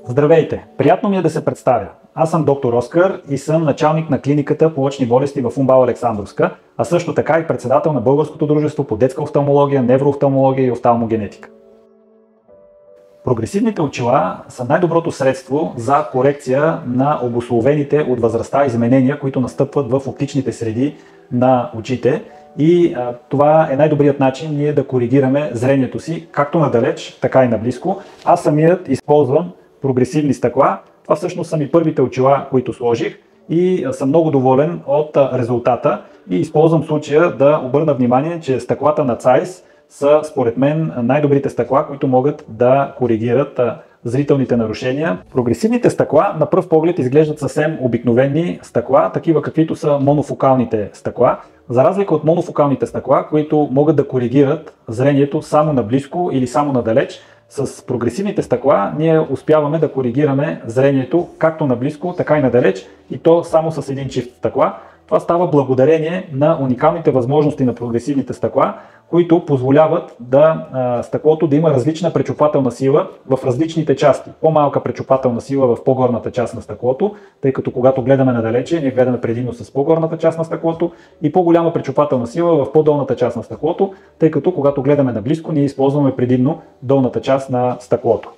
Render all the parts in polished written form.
Здравейте! Приятно ми е да се представя. Аз съм доктор Оскар и съм началник на клиниката по очни болести в УМБАЛ Александровска, а също така и председател на Българското дружество по детска офталмология, невроофталмология и офталмогенетика. Прогресивните очила са най-доброто средство за корекция на обусловените от възрастта изменения, които настъпват в оптичните среди на очите. И това е най-добрият начин ние да коригираме зрението си, както надалеч, така и наблизко. Аз самият използвам прогресивни стъкла. Това всъщност са ми първите очила, които сложих и съм много доволен от резултата. И използвам случая да обърна внимание, че стъклата на Zeiss са според мен най-добрите стъкла, които могат да коригират зрителните нарушения. Прогресивните стъкла на пръв поглед изглеждат съвсем обикновени стъкла, такива каквито са монофокалните стъкла. За разлика от монофокалните стъкла, които могат да коригират зрението само наблизко или само надалеч, с прогресивните стъкла ние успяваме да коригираме зрението както наблизко, така и надалеч, и то само с един чифт стъкла. Това става благодарение на уникалните възможности на прогресивните стъкла, които позволяват стъклото да има различна пречупателна сила в различните части. По-малка пречупателна сила в по-горната част на стъклото, тъй като когато гледаме надалече, ние гледаме предимно с по-горната част на стъклото, и по-голяма пречупателна сила в по-долната част на стъклото, тъй като когато гледаме наблизко, ние използваме предимно долната част на стъклото.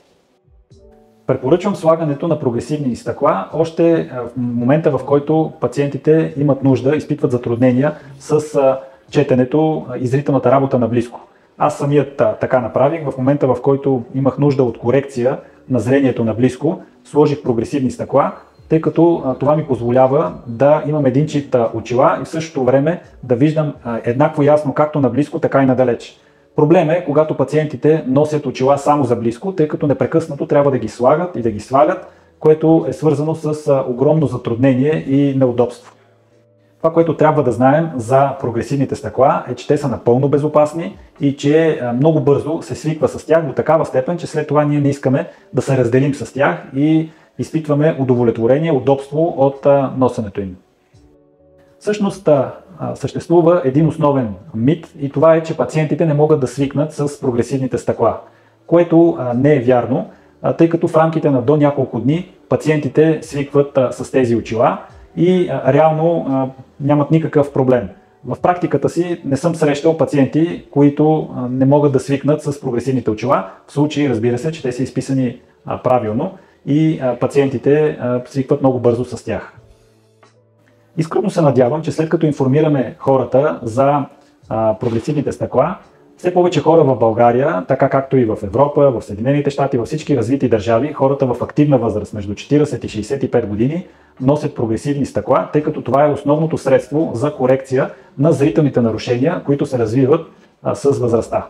Препоръчвам слагането на прогресивни стъкла още в момента, в който пациентите имат нужда, изпитват затруднения с четенето и зрителната работа наблизко. Аз самият така направих. В момента, в който имах нужда от корекция на зрението наблизко, сложих прогресивни стъкла, тъй като това ми позволява да имам един чифт очила и в същото време да виждам еднакво ясно както наблизко, така и надалеч. Проблем е, когато пациентите носят очила само за близко, тъй като непрекъснато трябва да ги слагат и да ги свалят, което е свързано с огромно затруднение и неудобство. Това, което трябва да знаем за прогресивните стъкла, е, че те са напълно безопасни и че много бързо се свиква с тях до такава степен, че след това ние не искаме да се разделим с тях и изпитваме удовлетворение, удобство от носенето им. Всъщност съществува един основен мит и това е, че пациентите не могат да свикнат с прогресивните стъкла, което не е вярно, тъй като в рамките на до няколко дни пациентите свикват с тези очила и реално нямат никакъв проблем. В практиката си не съм срещал пациенти, които не могат да свикнат с прогресивните очила, в случай, разбира се, че те са изписани правилно и пациентите свикват много бързо с тях. Искрено се надявам, че след като информираме хората за прогресивните стъкла, все повече хора в България, така както и в Европа, в Съединените щати, във всички развити държави, хората в активна възраст между 40 и 65 години носят прогресивни стъкла, тъй като това е основното средство за корекция на зрителните нарушения, които се развиват с възрастта.